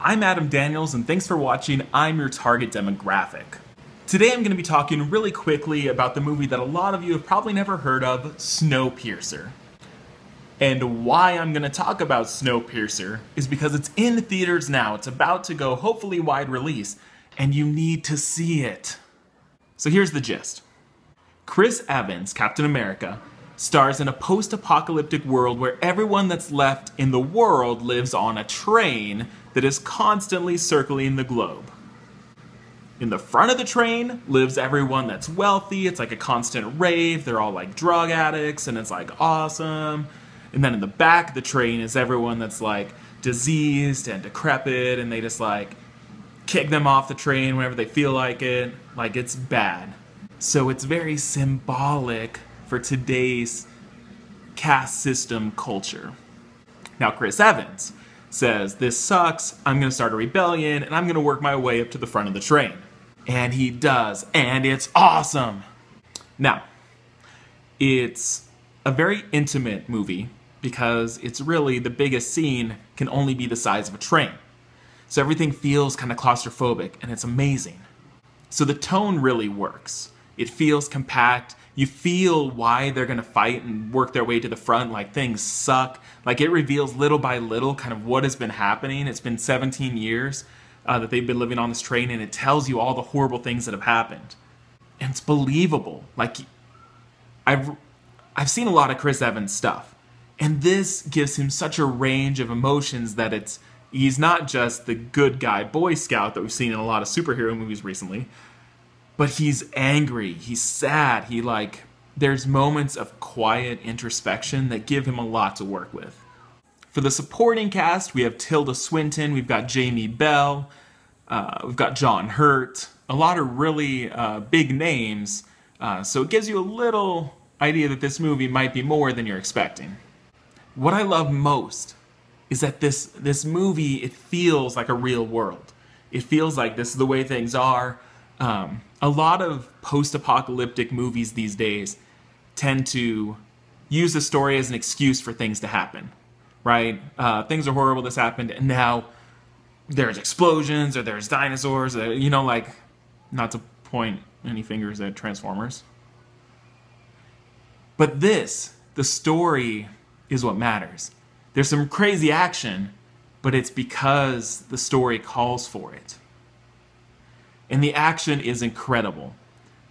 I'm Adam Daniels, and thanks for watching I'm Your Target Demographic. Today I'm going to be talking really quickly about the movie that a lot of you have probably never heard of, Snowpiercer. And why I'm going to talk about Snowpiercer is because it's in theaters now. It's about to go hopefully wide release, and you need to see it. So here's the gist. Chris Evans, Captain America, stars in a post-apocalyptic world where everyone that's left in the world lives on a train that is constantly circling the globe. In the front of the train lives everyone that's wealthy. It's like a constant rave. They're all like drug addicts, and it's like awesome. And then in the back of the train is everyone that's like diseased and decrepit, and they just like kick them off the train whenever they feel like it. Like, it's bad. So it's very symbolic for today's caste system culture. Now Chris Evans says, this sucks, I'm gonna start a rebellion, and I'm gonna work my way up to the front of the train. And he does, and it's awesome! Now, it's a very intimate movie because it's really, the biggest scene can only be the size of a train. So everything feels kind of claustrophobic, and it's amazing. So the tone really works. It feels compact. You feel why they're gonna fight and work their way to the front, like things suck. Like, it reveals little by little kind of what has been happening. It's been 17 years that they've been living on this train, and it tells you all the horrible things that have happened. And it's believable. Like, I've seen a lot of Chris Evans stuff, and this gives him such a range of emotions that he's not just the good guy Boy Scout that we've seen in a lot of superhero movies recently, but he's angry, he's sad, there's moments of quiet introspection that give him a lot to work with. For the supporting cast, we have Tilda Swinton, we've got Jamie Bell, we've got John Hurt, a lot of really big names, so it gives you a little idea that this movie might be more than you're expecting. What I love most is that this movie, it feels like a real world. It feels like this is the way things are. A lot of post-apocalyptic movies these days tend to use the story as an excuse for things to happen, right? Things are horrible, this happened, and now there's explosions, or there's dinosaurs, not to point any fingers at Transformers. But the story is what matters. There's some crazy action, but it's because the story calls for it. And the action is incredible.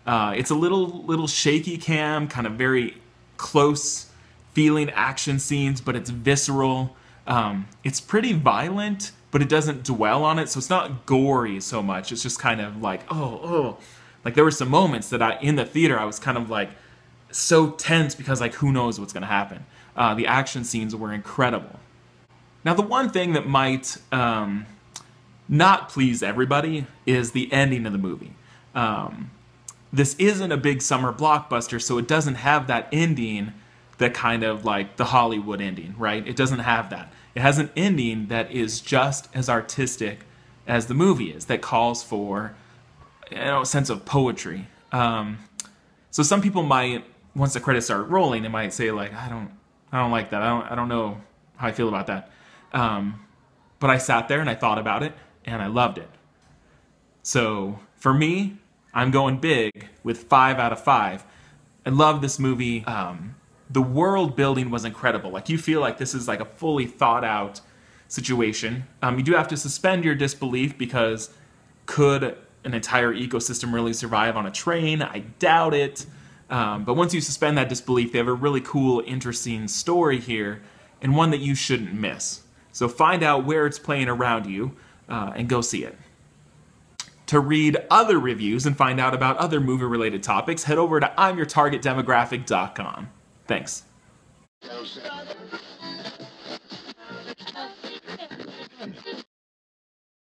It's a little shaky cam, kind of very close feeling action scenes, but it's visceral. It's pretty violent, but it doesn't dwell on it, so it's not gory so much. It's just kind of like, oh. Like, there were some moments that in the theater I was kind of like so tense because, like, who knows what's gonna happen. The action scenes were incredible. Now, the one thing that might not please everybody is the ending of the movie. This isn't a big summer blockbuster, so it doesn't have that ending that kind of like the Hollywood ending, right? It doesn't have that. It has an ending that is just as artistic as the movie is, that calls for, a sense of poetry. So some people might, once the credits start rolling, they might say, like, I don't like that. I don't know how I feel about that. But I sat there and I thought about it, and I loved it. So for me, I'm going big with 5 out of 5. I love this movie. The world building was incredible. Like, you feel like this is like a fully thought out situation. You do have to suspend your disbelief because could an entire ecosystem really survive on a train? I doubt it. But once you suspend that disbelief, they have a really cool, interesting story here, and one that you shouldn't miss. So find out where it's playing around you, and go see it. To read other reviews and find out about other movie-related topics, head over to I'mYourTargetDemographic.com. Thanks.